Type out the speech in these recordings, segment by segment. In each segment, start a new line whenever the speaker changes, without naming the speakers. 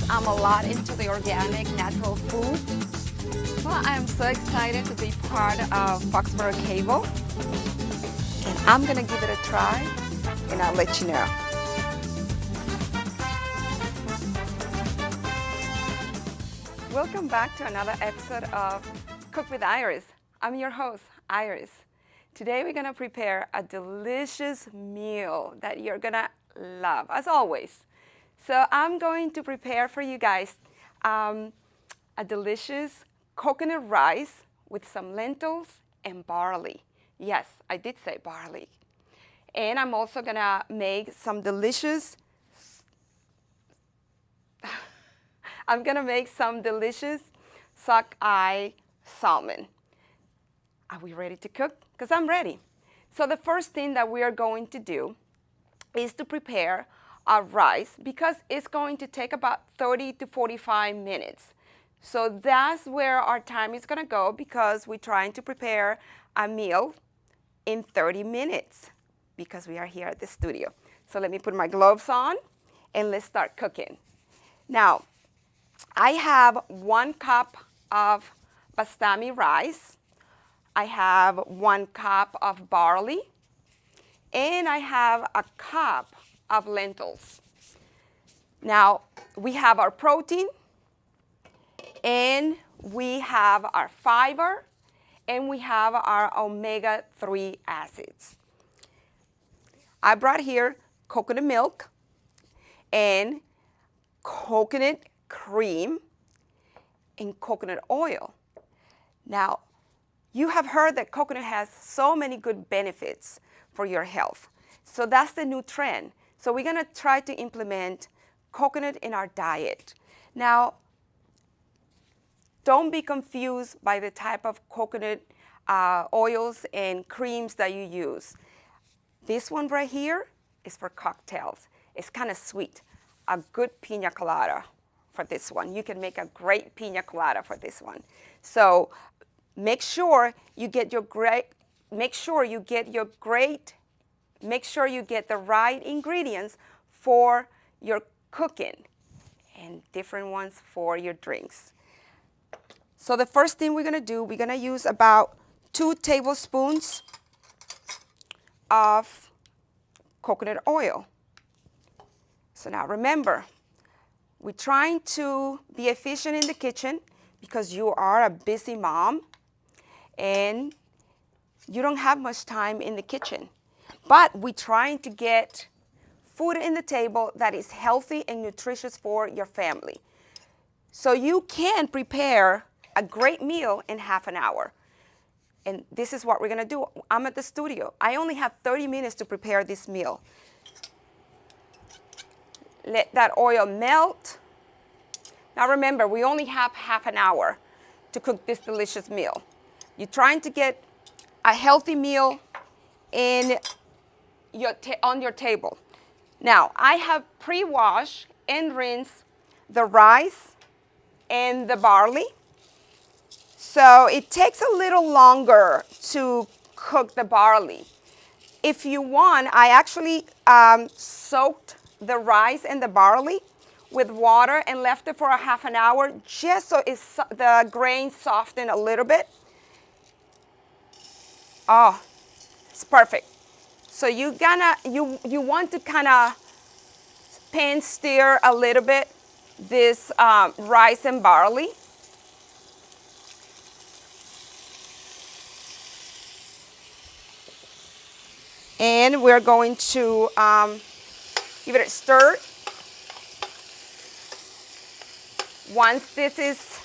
I'm a lot into the organic, natural food. Well, I'm so excited to be part of Foxboro Cable. And I'm going to give it a try, and I'll let you know. Welcome back to another episode of Cook with Iris. I'm your host, Iris. Today we're going to prepare a delicious meal that you're going to love, as always. So I'm going to prepare for you guys a delicious coconut rice with some lentils and barley. Yes, I did say barley. And I'm also going to make some delicious sockeye salmon. Are we ready to cook? Because I'm ready. So the first thing that we are going to do is to prepare our rice, because it's going to take about 30 to 45 minutes. So that's where our time is going to go, because we're trying to prepare a meal in 30 minutes because we are here at the studio. So let me put my gloves on and let's start cooking. Now, I have 1 cup of basmati rice. I have 1 cup of barley, and I have a cup of lentils. Now, we have our protein, and we have our fiber, and we have our omega-3 acids. I brought here coconut milk and coconut cream and coconut oil. Now, you have heard that coconut has so many good benefits for your health. So that's the new trend. So we're going to try to implement coconut in our diet. Now, don't be confused by the type of coconut oils and creams that you use. This one right here is for cocktails. It's kind of sweet. A good pina colada for this one. You can make a great pina colada for this one. So make sure you get the right ingredients for your cooking, and different ones for your drinks. So the first thing we're going to do, we're going to use about 2 tablespoons of coconut oil. So now remember, we're trying to be efficient in the kitchen because you are a busy mom and you don't have much time in the kitchen. But we're trying to get food in the table that is healthy and nutritious for your family. So you can prepare a great meal in half an hour. And this is what we're going to do. I'm at the studio. I only have 30 minutes to prepare this meal. Let that oil melt. Now remember, we only have half an hour to cook this delicious meal. You're trying to get a healthy meal on your table. Now, I have pre-washed and rinsed the rice and the barley. So it takes a little longer to cook the barley. If you want, I actually soaked the rice and the barley with water and left it for a half an hour just so the grains soften a little bit. Oh, it's perfect. So you want to kind of pan stir a little bit this rice and barley. And we're going to give it a stir. Once this is,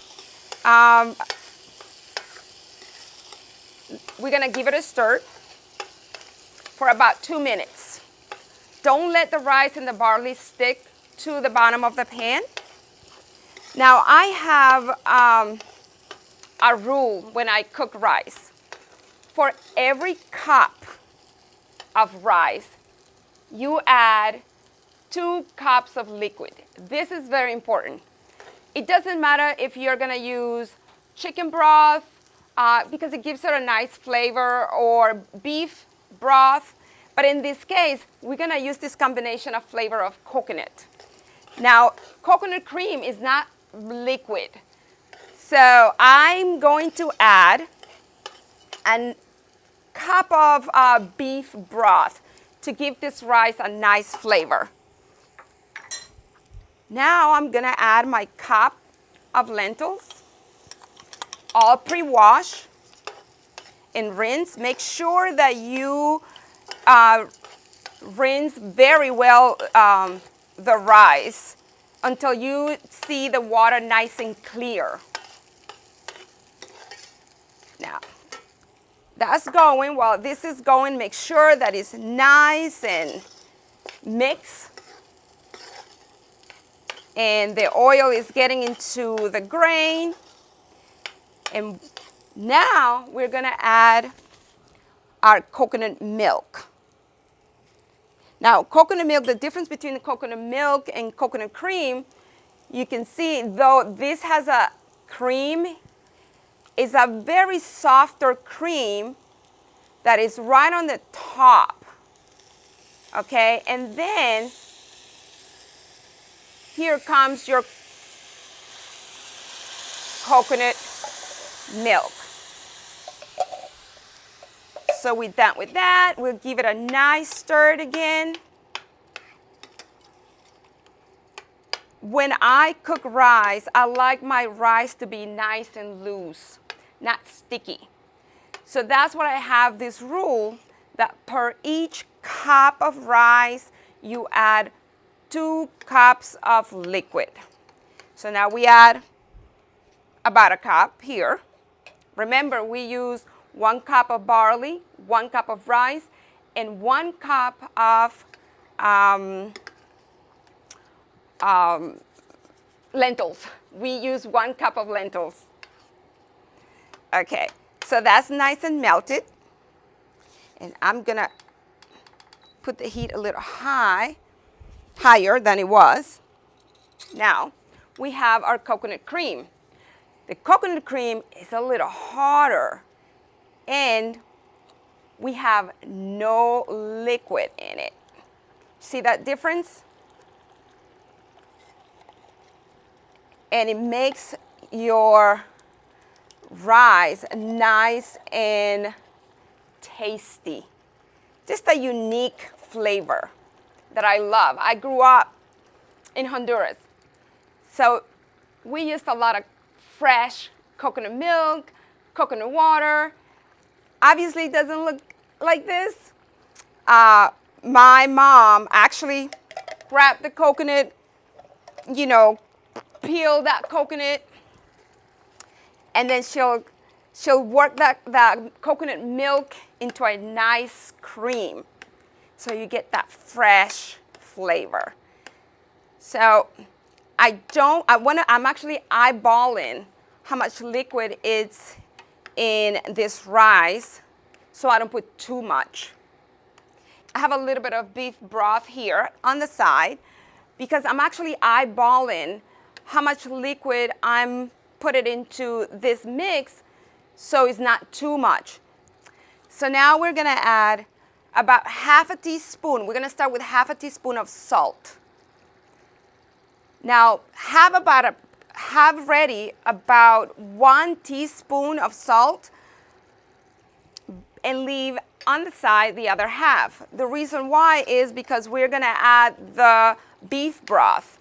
we're going to give it a stir for about 2 minutes. Don't let the rice and the barley stick to the bottom of the pan. Now, I have a rule when I cook rice. For every cup of rice, you add 2 cups of liquid. This is very important. It doesn't matter if you're going to use chicken broth because it gives it a nice flavor, or beef broth. But in this case, we're going to use this combination of flavor of coconut. Now, coconut cream is not liquid. So I'm going to add a cup of beef broth to give this rice a nice flavor. Now I'm going to add my cup of lentils, all pre-washed and rinse. Make sure that you rinse very well the rice until you see the water nice and clear. Now, that's going. While this is going, make sure that it's nice and mixed. And the oil is getting into the grain. And now we're going to add our coconut milk. Now, coconut milk, the difference between the coconut milk and coconut cream, you can see, though this has a cream, is a very softer cream that is right on the top. Okay, and then here comes your coconut milk. So we're done with that. We'll give it a nice stir again. When I cook rice, I like my rice to be nice and loose, not sticky. So that's why I have this rule that per each cup of rice, you add 2 cups of liquid. So now we add about a cup here. Remember, we use 1 cup of barley, 1 cup of rice, and 1 cup of lentils. We use 1 cup of lentils. Okay, so that's nice and melted. And I'm gonna put the heat a little higher than it was. Now, we have our coconut cream. The coconut cream is a little hotter, and we have no liquid in it. See that difference? And it makes your rice nice and tasty. Just a unique flavor that I love. I grew up in Honduras, so we used a lot of fresh coconut milk, coconut water. Obviously, it doesn't look like this. My mom actually grabbed the coconut, peel that coconut, and then she'll work that coconut milk into a nice cream, so you get that fresh flavor. So I'm actually eyeballing how much liquid is in this rice, so I don't put too much. I have a little bit of beef broth here on the side because I'm actually eyeballing how much liquid I'm putting into this mix, so it's not too much. So now we're gonna add about half a teaspoon. We're gonna start with half a teaspoon of salt. Now have ready about 1 teaspoon of salt and leave on the side the other half. The reason why is because we're gonna add the beef broth.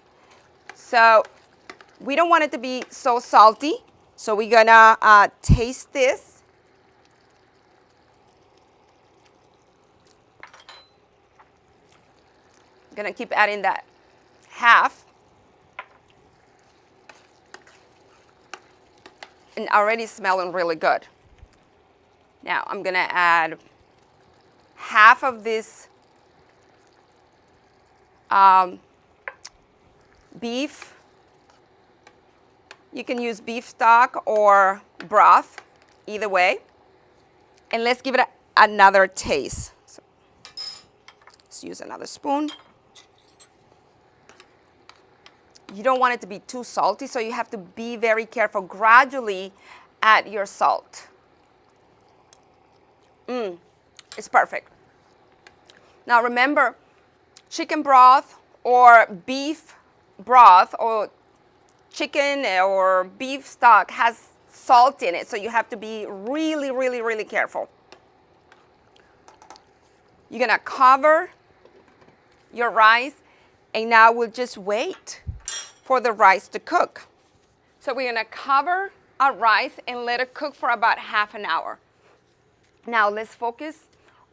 So we don't want it to be so salty. So we're gonna taste this. Gonna keep adding that half. And already smelling really good. Now I'm gonna add half of this beef. You can use beef stock or broth, either way. And let's give it another taste. So let's use another spoon. You don't want it to be too salty, so you have to be very careful. Gradually add your salt. It's perfect. Now remember, chicken broth or beef broth or chicken or beef stock has salt in it, so you have to be really, really, really careful. You're gonna cover your rice, and now we'll just wait for the rice to cook. So we're gonna cover our rice and let it cook for about half an hour. Now let's focus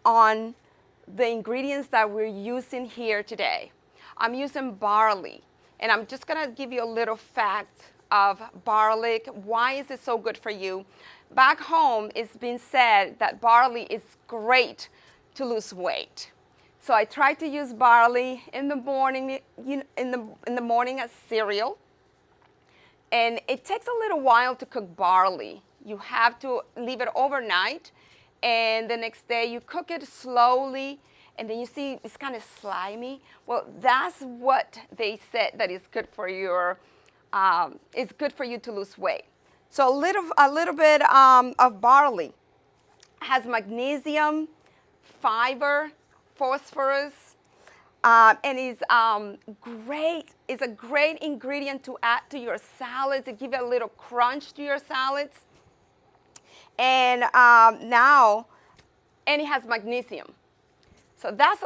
on the ingredients that we're using here today. I'm using barley, and I'm just gonna give you a little fact of barley. Why is it so good for you? Back home, it's been said that barley is great to lose weight. So I try to use barley in the morning, in the morning as cereal. And it takes a little while to cook barley. You have to leave it overnight, and the next day you cook it slowly, and then you see it's kind of slimy. Well, that's what they said that is good for your. It's good for you to lose weight. So a little bit of barley has magnesium, fiber, phosphorus, and is great. It's a great ingredient to add to your salads to give it a little crunch to your salads. And and it has magnesium. So that's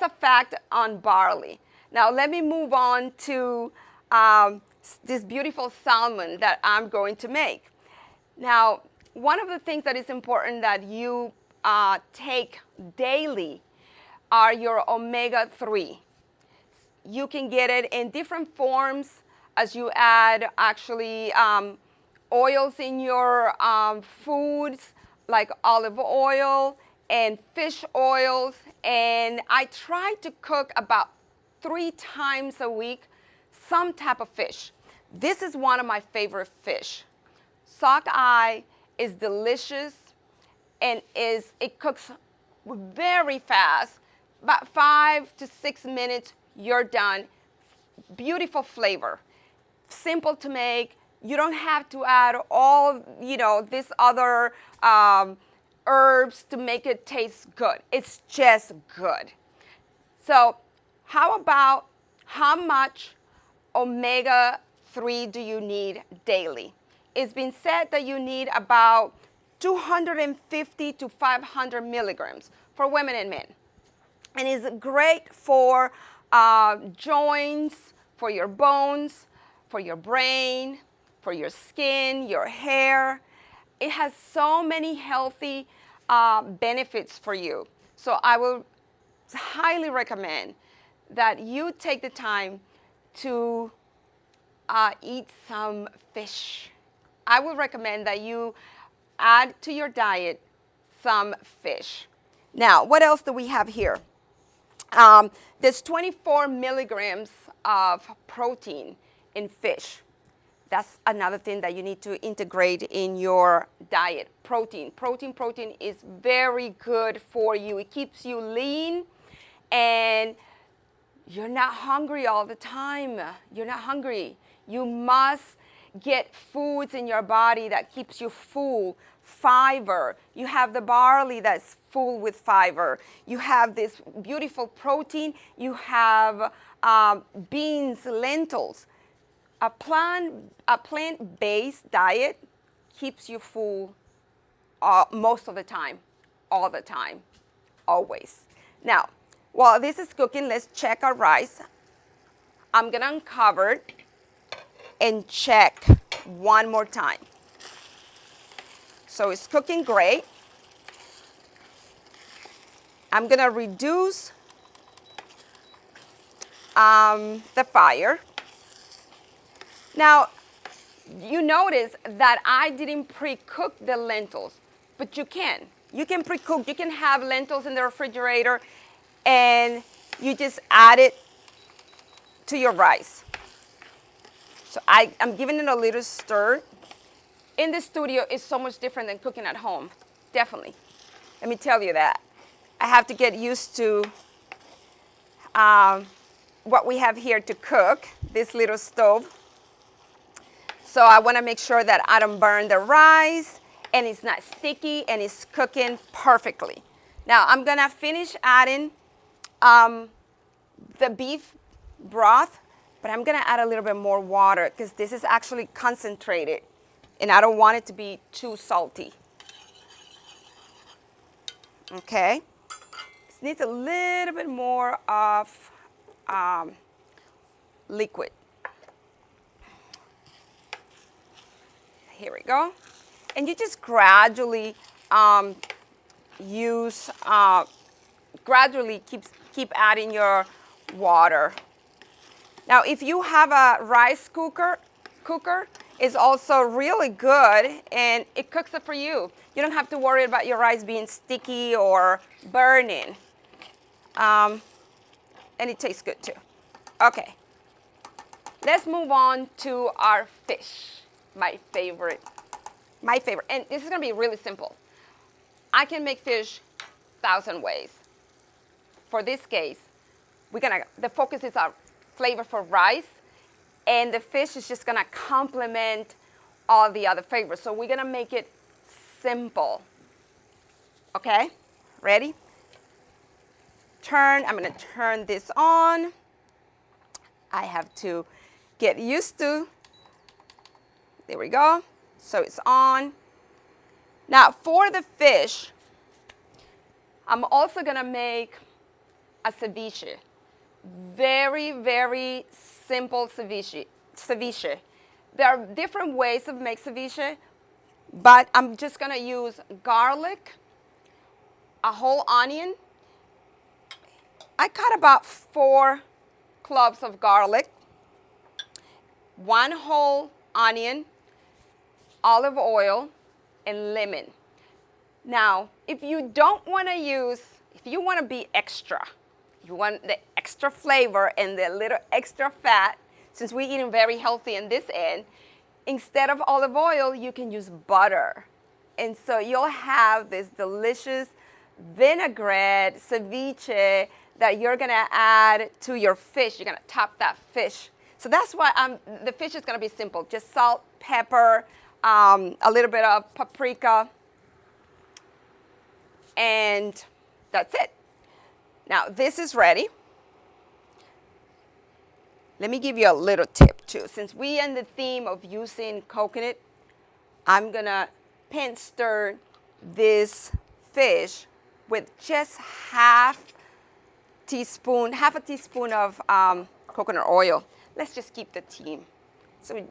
a fact on barley. Now let me move on to this beautiful salmon that I'm going to make. Now, one of the things that is important that you take daily are your omega-3. You can get it in different forms as you add actually oils in your foods like olive oil and fish oils. And I try to cook about 3 times a week some type of fish. This is one of my favorite fish. Sockeye is delicious, and it cooks very fast. About 5 to 6 minutes, you're done. Beautiful flavor, simple to make. You don't have to add all this other herbs to make it taste good. It's just good. So how much omega-3 do you need daily? It's been said that you need about 250 to 500 milligrams for women and men. And it's great for joints, for your bones, for your brain, for your skin, your hair. It has so many healthy benefits for you. So I will highly recommend that you take the time to eat some fish. I would recommend that you add to your diet some fish. Now, what else do we have here? There's 24 milligrams of protein in fish. That's another thing that you need to integrate in your diet. Protein is very good for you. It keeps you lean, and you're not hungry all the time. You're not hungry. You must get foods in your body that keeps you full. Fiber. You have the barley that's full with fiber. You have this beautiful protein. You have beans, lentils. A plant-based diet keeps you full most of the time, all the time, always. Now, while this is cooking, let's check our rice. I'm gonna uncover it and check one more time. So it's cooking great. I'm gonna reduce the fire. Now, you notice that I didn't pre-cook the lentils, but you can. You can pre-cook. You can have lentils in the refrigerator, and you just add it to your rice. So I'm giving it a little stir. In the studio, it's so much different than cooking at home. Definitely. Let me tell you that. I have to get used to what we have here to cook, this little stove. So I want to make sure that I don't burn the rice, and it's not sticky, and it's cooking perfectly. Now I'm gonna finish adding the beef broth, but I'm gonna add a little bit more water because this is actually concentrated and I don't want it to be too salty. Okay, this needs a little bit more of liquid. Here we go. And you just gradually keep adding your water. Now, if you have a rice cooker, it's also really good and it cooks it for you. You don't have to worry about your rice being sticky or burning. And it tastes good too. Okay, let's move on to our fish. My favorite. And this is gonna be really simple. I can make fish 1,000 ways. For this case, the focus is our flavor for rice, and the fish is just gonna complement all the other flavors. So we're gonna make it simple. Okay, ready? I'm gonna turn this on. I have to get used to. There we go. So it's on. Now for the fish, I'm also gonna make a ceviche. Very, very simple ceviche. There are different ways of make ceviche, but I'm just gonna use garlic, a whole onion. I cut about 4 cloves of garlic, 1 whole onion, olive oil, and lemon. Now, if you want to be extra, you want the extra flavor and the little extra fat, since we're eating very healthy in this end, instead of olive oil, you can use butter. And so you'll have this delicious vinaigrette ceviche that you're gonna add to your fish. You're gonna top that fish. So that's why the fish is gonna be simple. Just salt, pepper, a little bit of paprika, and that's it. Now this is ready. Let me give you a little tip too. Since we are in the theme of using coconut, I'm gonna pan stir this fish with just half a teaspoon of coconut oil. Let's just keep the theme. So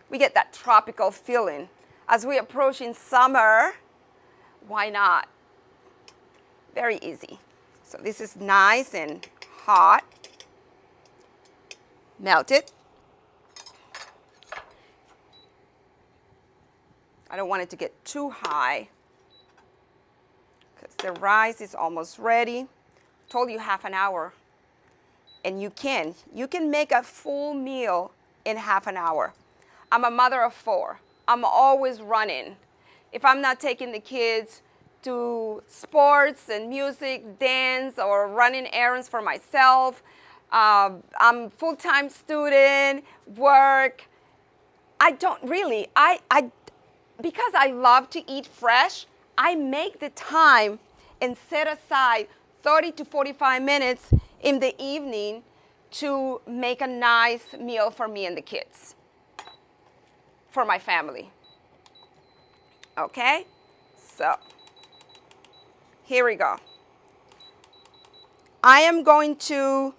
we get that tropical feeling. As we approach in summer, why not? Very easy. So this is nice and hot. Melt it. I don't want it to get too high because the rice is almost ready. Told you half an hour. And you can make a full meal in half an hour. I'm a mother of 4. I'm always running. If I'm not taking the kids to sports and music, dance, or running errands for myself, I'm full-time student, work. I don't really, because I love to eat fresh, I make the time and set aside 30 to 45 minutes in the evening to make a nice meal for me and the kids, for my family. Okay, so here we go. I am going to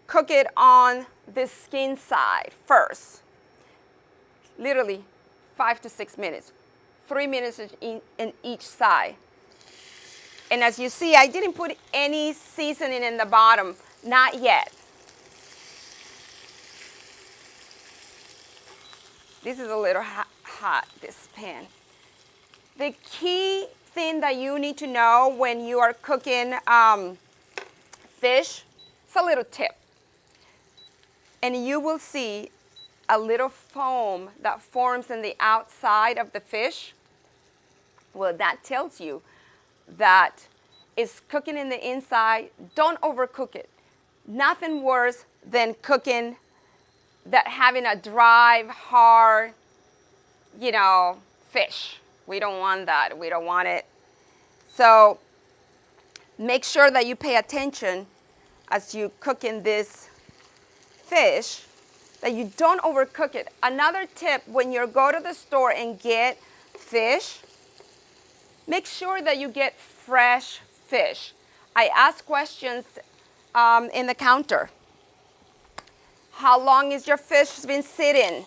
cook it on the skin side first. Literally 5 to 6 minutes, 3 minutes in each side. And as you see, I didn't put any seasoning in the bottom, not yet. This is a little hot, this pan. The key thing that you need to know when you are cooking fish, it's a little tip. And you will see a little foam that forms in the outside of the fish. Well, that tells you that it's cooking in the inside. Don't overcook it. Nothing worse than cooking having a dry, hard, fish. We don't want that. We don't want it So make sure that you pay attention as you cook in this fish, that you don't overcook it. Another tip, when you go to the store and get fish, make sure that you get fresh fish. I ask questions in the counter. How long is your fish been sitting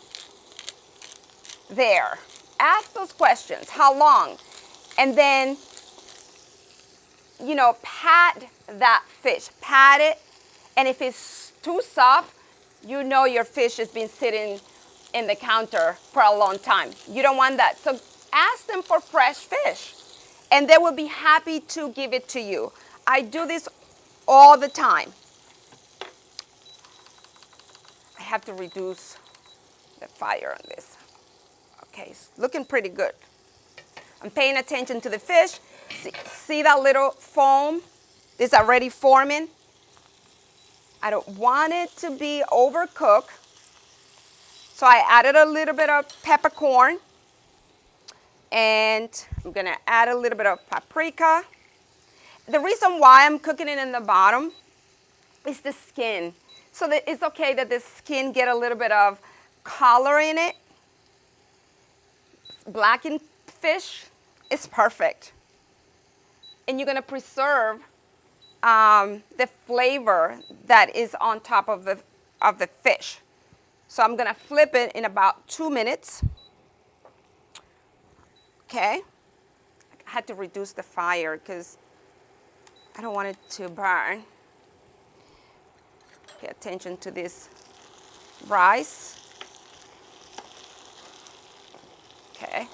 there? Ask those questions. How long? And then, you know, pat that fish. Pat it. And if it's too soft, you know your fish has been sitting in the counter for a long time. You don't want that. So ask them for fresh fish, and they will be happy to give it to you. I do this all the time. I have to reduce the fire on this. Okay, it's looking pretty good. I'm paying attention to the fish. See that little foam? It's already forming. I don't want it to be overcooked. So I added a little bit of peppercorn. And I'm going to add a little bit of paprika. The reason why I'm cooking it in the bottom is the skin. So that it's okay that the skin get a little bit of color in it. Blackened fish is perfect. And you're going to preserve the flavor that is on top of the fish. So I'm going to flip it in about 2 minutes. Okay. I had to reduce the fire because I don't want it to burn. Pay attention to this rice. Okay.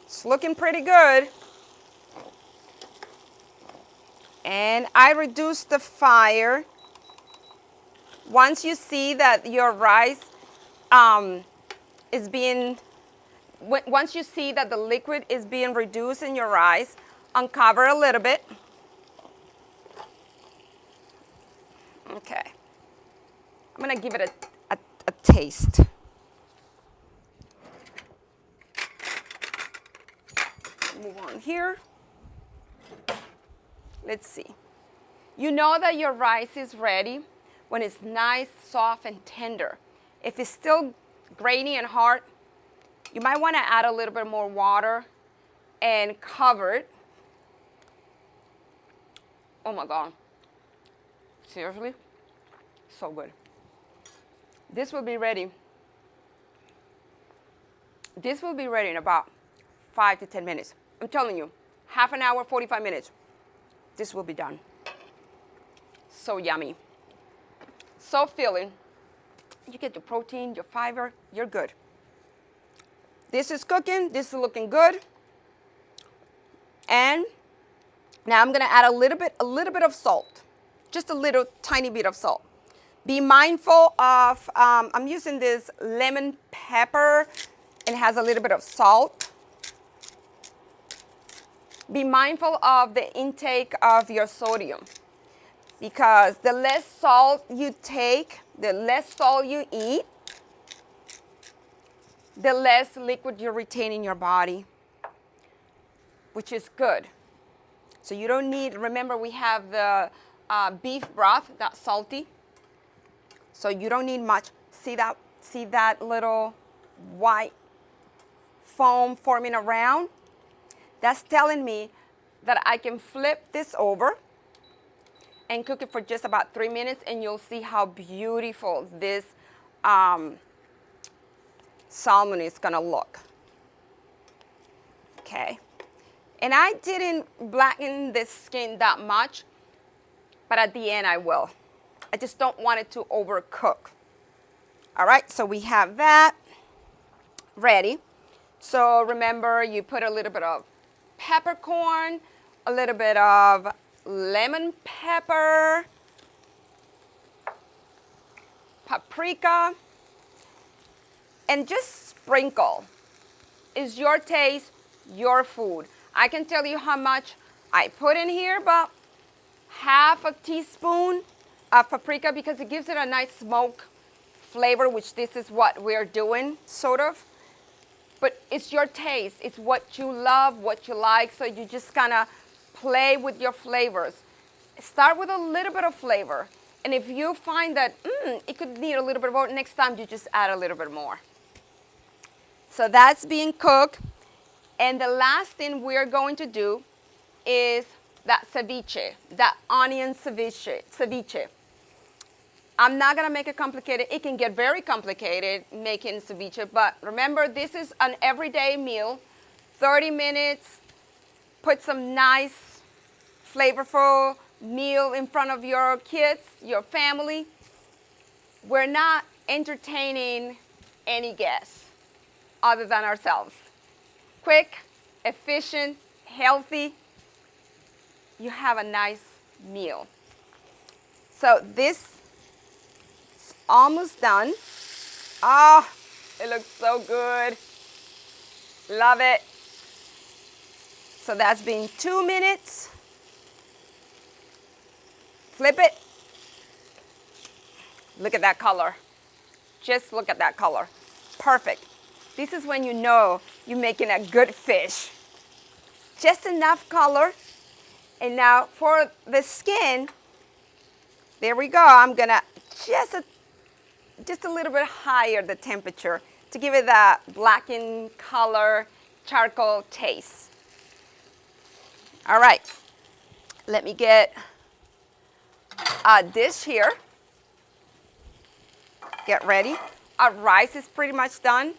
It's looking pretty good. And I reduced the fire. Once you see that your rice is being, once you see that the liquid is being reduced in your rice, uncover a little bit. Okay. I'm going to give it a taste. Move on here. Let's see. You know that your rice is ready when it's nice, soft, and tender. If it's still grainy and hard, you might want to add a little bit more water and cover it. Oh my God. Seriously? So good. This will be ready. This will be ready in about 5 to 10 minutes. I'm telling you, half an hour, 45 minutes. This will be done. So yummy. So filling. You get your protein, your fiber, you're good. This is cooking. This is looking good. And now I'm going to add a little bit of salt. Just a little tiny bit of salt. Be mindful of, I'm using this lemon pepper. It has a little bit of salt. Be mindful of the intake of your sodium, because the less salt you take, the less salt you eat, the less liquid you retain in your body, which is good. So you don't need, remember we have the beef broth, that's salty. So you don't need much. See that little white foam forming around? That's telling me that I can flip this over and cook it for just about 3 minutes, and you'll see how beautiful this salmon is gonna look. Okay. And I didn't blacken this skin that much, but at the end I will. I just don't want it to overcook. All right, so we have that ready. So remember, you put a little bit of peppercorn, a little bit of lemon pepper, paprika, and just sprinkle. It's your taste, your food. I can tell you how much I put in here, but half a teaspoon of paprika, because it gives it a nice smoke flavor, which this is what we're doing, sort of. but it's your taste. It's what you love, what you like, so you just kind of play with your flavors. Start with a little bit of flavor, and if you find that it could need a little bit more, next time you just add a little bit more. So that's being cooked, and the last thing we're going to do is that ceviche, that onion ceviche. I'm not gonna make it complicated. It can get very complicated making ceviche, but remember, this is an everyday meal, 30 minutes, put some nice, flavorful meal in front of your kids, your family. We're not entertaining any guests other than ourselves. Quick, efficient, healthy. You have a nice meal. So this is almost done. Oh, it looks so good. Love it. So that's been 2 minutes. Flip it. Look at that color. Just look at that color. Perfect. This is when you know you're making a good fish. Just enough color. And now for the skin, there we go. I'm gonna just a little bit higher the temperature to give it that blackened color, charcoal taste. All right, let me get a dish here. Get ready. Our rice is pretty much done.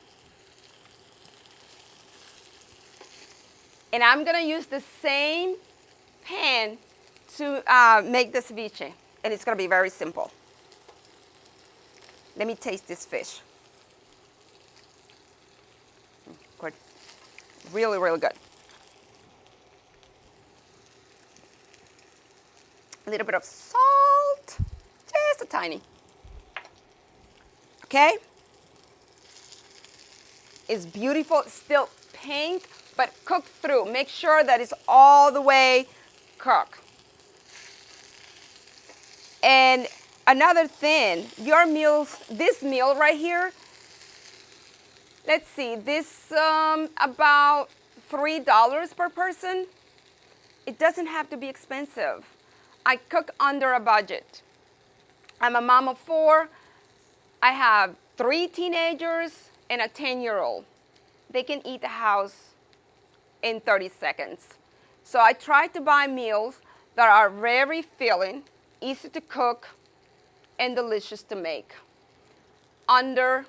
And I'm gonna use the same pan to make the ceviche, and it's gonna be very simple. Let me taste this fish. Good, really, really good. A little bit of salt, just a tiny. Okay, it's beautiful, it's still pink, but cooked through. Make sure that it's all the way cooked. And another thing, your meals, this meal right here, let's see, this about $3 per person. It doesn't have to be expensive. I cook under a budget. I'm a mom of 4. I have 3 teenagers and a 10-year-old. They can eat the house in 30 seconds. So I try to buy meals that are very filling, easy to cook, and delicious to make. Under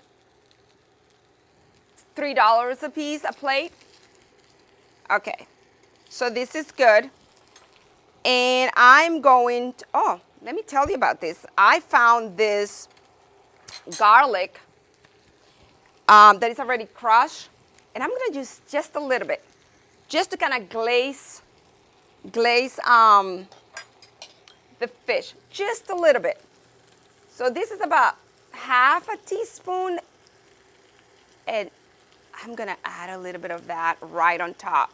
$3 a piece, a plate. Okay, so this is good. And I'm going to, oh, let me tell you about this. I found this garlic that is already crushed, and I'm gonna use just a little bit, just to kind of glaze the fish, just a little bit. So this is about half a teaspoon, and I'm gonna add a little bit of that right on top.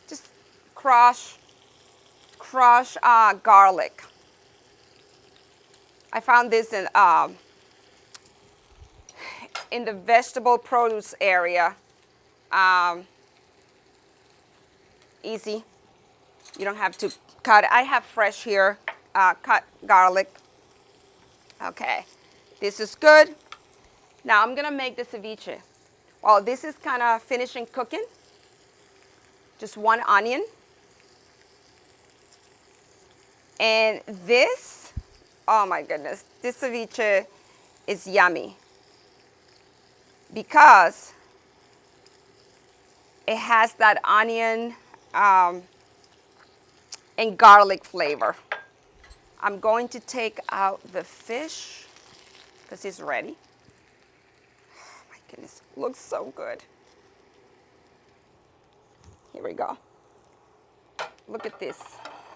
Just crush garlic. I found this in the vegetable produce area. Easy. You don't have to cut. I have fresh here, cut garlic. Okay, this is good. Now I'm gonna make the ceviche. Well, this is kind of finishing cooking. Just 1 onion. And this, oh my goodness, this ceviche is yummy because it has that onion and garlic flavor. I'm going to take out the fish because it's ready. Oh my goodness, looks so good. Here we go. Look at this.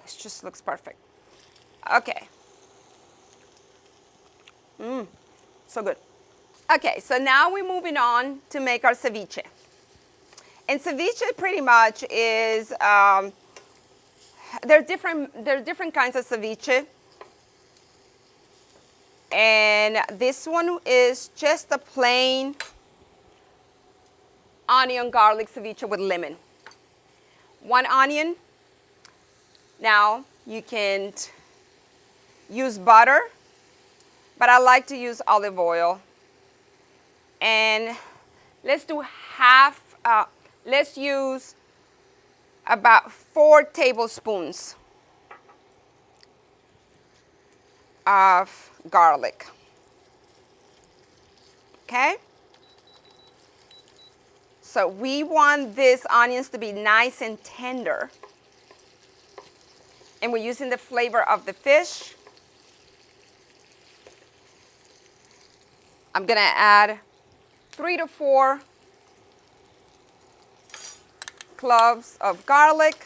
It just looks perfect. Okay. So good. Okay, so now we're moving on to make our ceviche. And ceviche pretty much is, there are different kinds of ceviche. And this one is just a plain onion garlic ceviche with lemon. 1 onion. Now you can use butter, but I like to use olive oil. And let's do let's use about 4 tablespoons of garlic. Okay? So we want these onions to be nice and tender. And we're using the flavor of the fish. I'm going to add 3 to 4 cloves of garlic.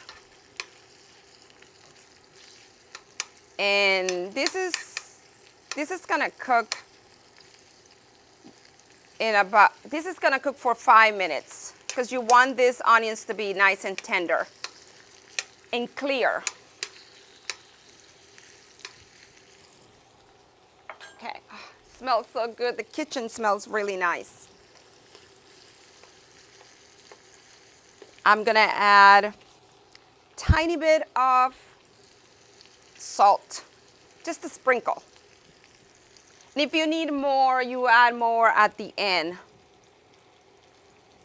And this is going to cook for 5 minutes because you want these onions to be nice and tender and clear. Okay, smells so good. The kitchen smells really nice. I'm gonna add a tiny bit of salt, just a sprinkle. And if you need more, you add more at the end.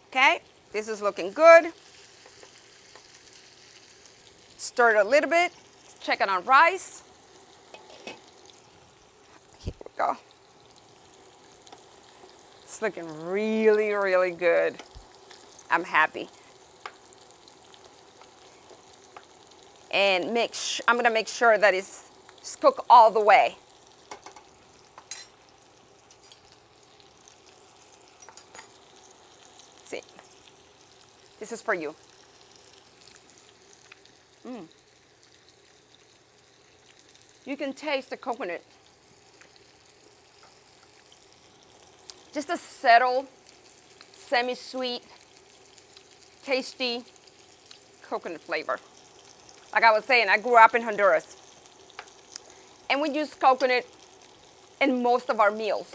Okay, this is looking good. Stir it a little bit. Check it on rice. Here we go. It's looking really, really good. I'm happy. And I'm gonna make sure that it's cooked all the way. See, this is for you. You can taste the coconut. Just a settled, semi-sweet, tasty coconut flavor. Like I was saying, I grew up in Honduras. And we use coconut in most of our meals.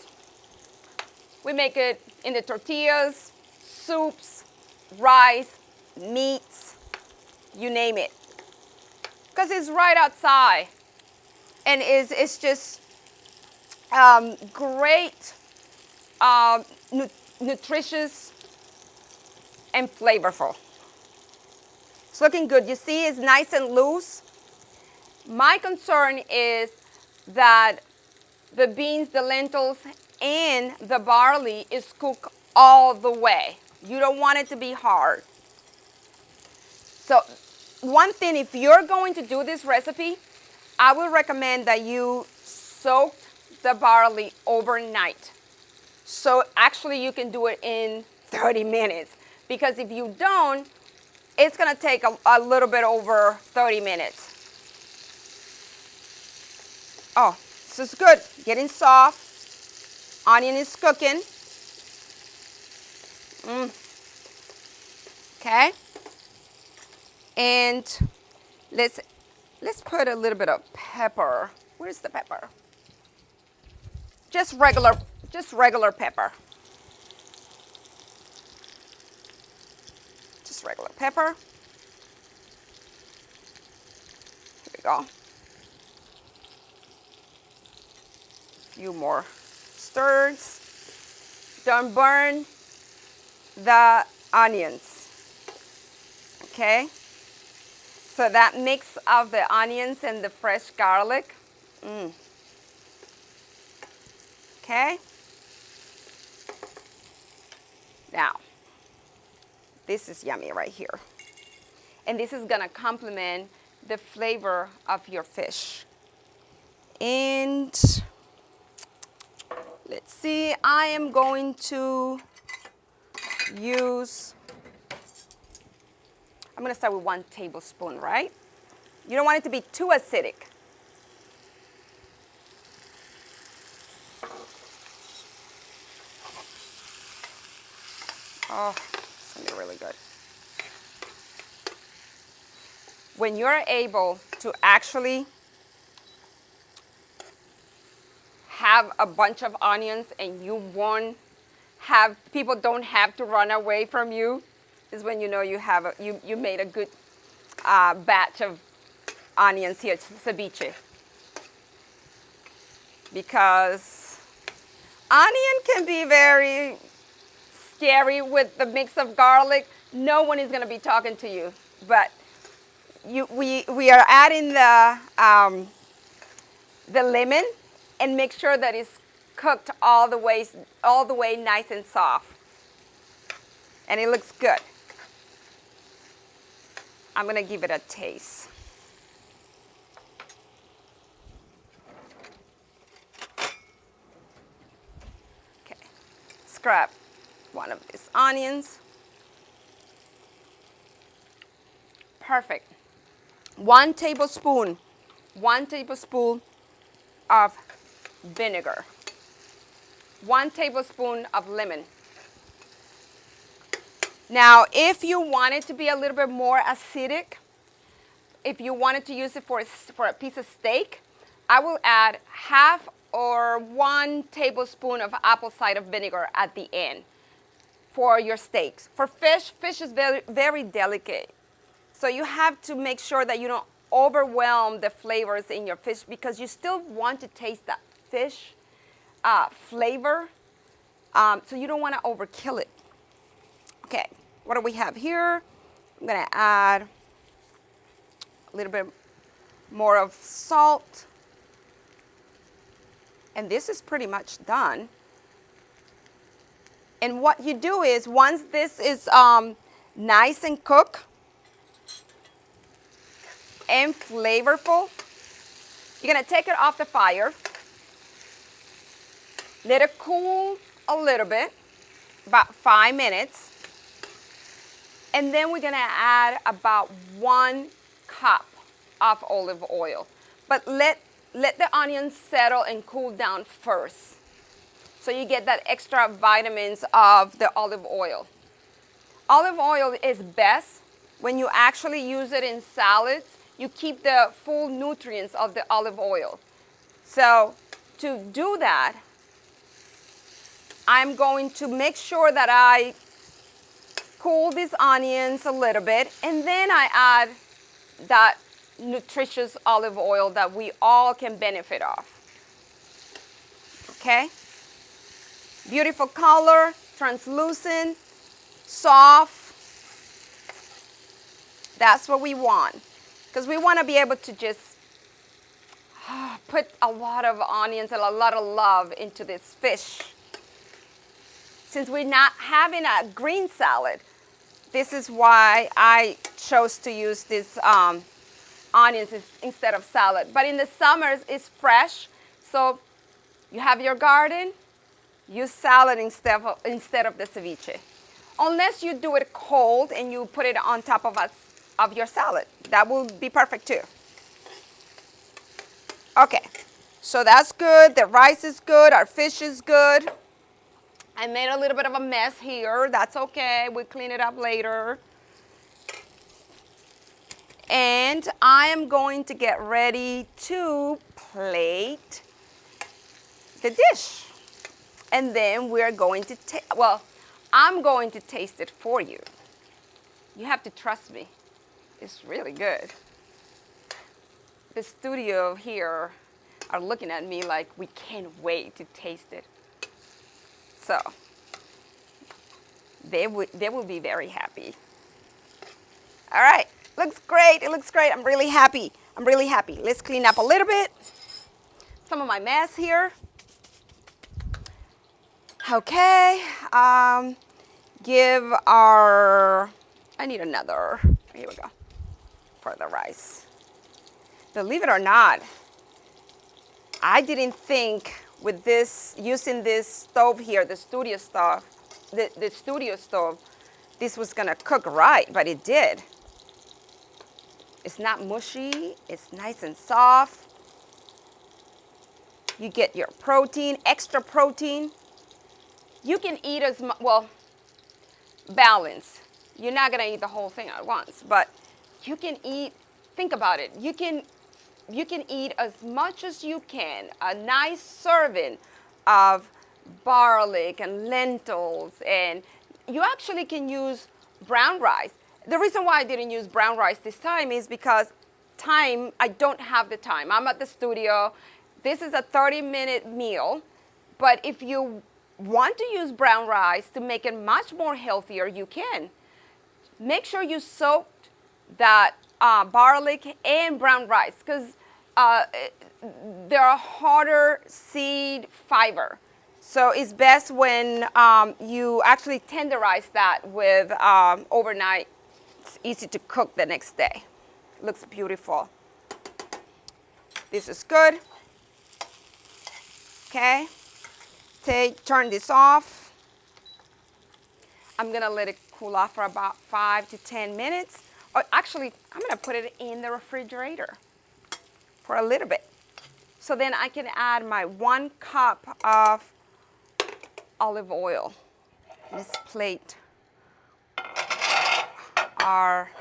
We make it in the tortillas, soups, rice, meats, you name it. Because it's right outside. And it's just great, nutritious, and flavorful. It's looking good. You see it's nice and loose. My concern is that the beans, the lentils, and the barley is cooked all the way. You don't want it to be hard. So one thing, if you're going to do this recipe, I would recommend that you soak the barley overnight. So actually you can do it in 30 minutes. Because if you don't, it's going to take a little bit over 30 minutes. Oh, this is good. Getting soft. Onion is cooking. Okay. And let's put a little bit of pepper. Where's the pepper? Just regular pepper. Just regular pepper. Here we go. A few more stirs. Don't burn the onions. Okay? So that mix of the onions and the fresh garlic. Okay? Now, this is yummy right here. And this is gonna complement the flavor of your fish. And let's see, I am going to use, I'm gonna start with 1 tablespoon, right? You don't want it to be too acidic. Oh, it's gonna be really good. When you're able to actually have a bunch of onions and you won't people don't have to run away from you is when you know you made a good batch of onions here, ceviche. Because onion can be very scary with the mix of garlic. No one is going to be talking to you, but we are adding the lemon, and make sure that it's cooked all the way nice and soft, and it looks good. I'm going to give it a taste. Okay, let's grab one of these onions. Perfect. 1 tablespoon of vinegar. 1 tablespoon of lemon. Now, if you want it to be a little bit more acidic, if you wanted to use it for a piece of steak, I will add half or 1 tablespoon of apple cider vinegar at the end for your steaks. For fish is very, very delicate. So you have to make sure that you don't overwhelm the flavors in your fish, because you still want to taste that fish flavor. So you don't want to overkill it. Okay, what do we have here? I'm going to add a little bit more of salt. And this is pretty much done. And what you do is, once this is nice and cooked and flavorful, you're going to take it off the fire, let it cool a little bit, about 5 minutes, and then we're going to add about 1 cup of olive oil. But let the onions settle and cool down first, so you get that extra vitamins of the olive oil. Olive oil is best when you actually use it in salads. You keep the full nutrients of the olive oil. So to do that, I'm going to make sure that I cool these onions a little bit, and then I add that nutritious olive oil that we all can benefit off. Okay? Beautiful color, translucent, soft. That's what we want, because we want to be able to just put a lot of onions and a lot of love into this fish. Since we're not having a green salad, this is why I chose to use this onions instead of salad. But in the summers, it's fresh, so you have your garden, use salad instead of the ceviche. Unless you do it cold and you put it on top of your salad. That will be perfect too. Okay, so that's good. The rice is good. Our fish is good. I made a little bit of a mess here. That's okay. We'll clean it up later. And I am going to get ready to plate the dish. And then we're going to I'm going to taste it for you. You have to trust me. It's really good. The studio here are looking at me like we can't wait to taste it. So they will be very happy. All right, looks great. It looks great. I'm really happy. Let's clean up a little bit. Some of my mess here. Okay, I need another, here we go, for the rice. Believe it or not, I didn't think with this, using this stove here, the studio stove, this was gonna cook right, but it did. It's not mushy, it's nice and soft. You get your protein, extra protein. You can eat as much, balance. You're not gonna eat the whole thing at once, but you can eat, think about it, you can eat as much as you can, a nice serving of garlic and lentils, and you actually can use brown rice. The reason why I didn't use brown rice this time is because I don't have the time. I'm at the studio. This is a 30-minute meal, but if you want to use brown rice to make it much more healthier, you can. Make sure you soak that garlic and brown rice, because there are harder seed fiber. So it's best when you actually tenderize that with overnight. It's easy to cook the next day. Looks beautiful. This is good. Okay. Turn this off. I'm gonna let it cool off for about 5 to 10 minutes. Or actually, I'm gonna put it in the refrigerator for a little bit. So then I can add my 1 cup of olive oil. Let's plate our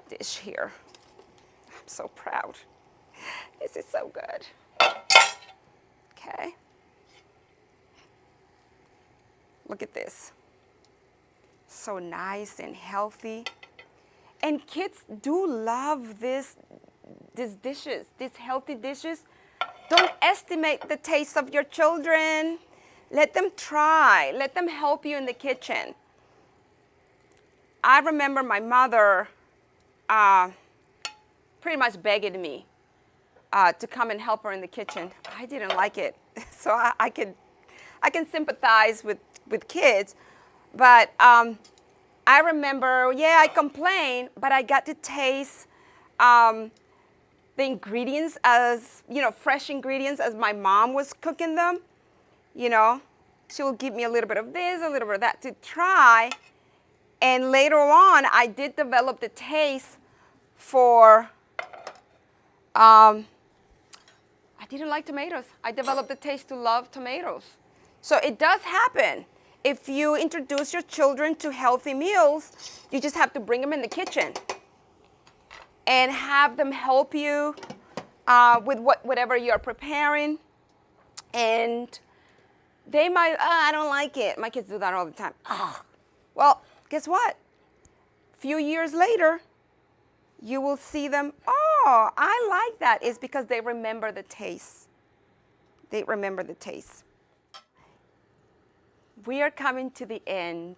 dish here. I'm so proud. This is so good. Okay. Look at this. So nice and healthy. And kids do love these dishes, these healthy dishes. Don't estimate the taste of your children. Let them try. Let them help you in the kitchen. I remember my mother pretty much begging me to come and help her in the kitchen. I didn't like it. So I can sympathize with kids. But I remember, I complained, but I got to taste the ingredients as, fresh ingredients as my mom was cooking them. She will give me a little bit of this, a little bit of that to try. And later on, I did develop the taste for, I didn't like tomatoes. I developed the taste to love tomatoes. So it does happen. If you introduce your children to healthy meals, you just have to bring them in the kitchen and have them help you with whatever you're preparing. And they might, I don't like it. My kids do that all the time. Well, guess what? A few years later, you will see them, I like that. It's because they remember the taste. They remember the taste. We are coming to the end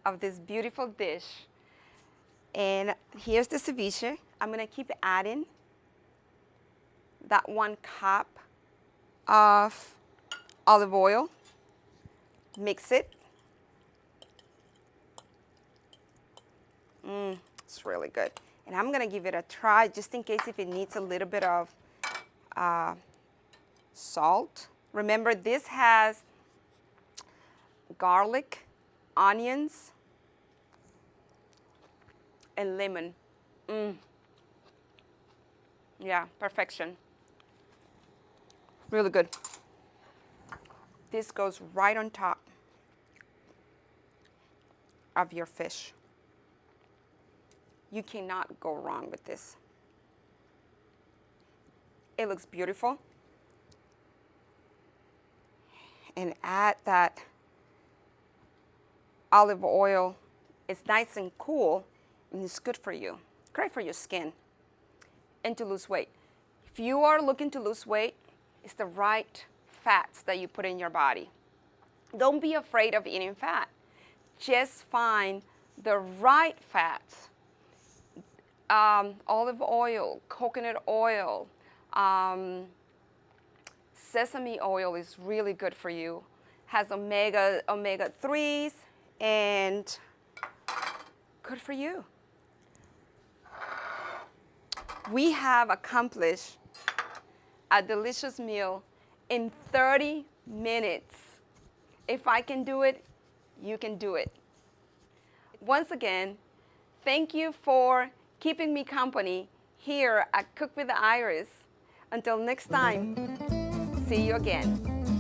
of this beautiful dish. And here's the ceviche. I'm going to keep adding that 1 cup of olive oil. Mix it. It's really good. And I'm going to give it a try just in case if it needs a little bit of salt. Remember, this has garlic, onions, and lemon. Yeah, perfection. Really good. This goes right on top of your fish. You cannot go wrong with this. It looks beautiful. And add that olive oil. It's nice and cool, and it's good for you. Great for your skin and to lose weight. If you are looking to lose weight, it's the right fats that you put in your body. Don't be afraid of eating fat. Just find the right fats. Olive oil, coconut oil, sesame oil is really good for you. Has omega 3s and good for you. We have accomplished a delicious meal in 30 minutes. If I can do it, you can do it. Once again, thank you for keeping me company here at Cook with the Iris. Until next time, see you again.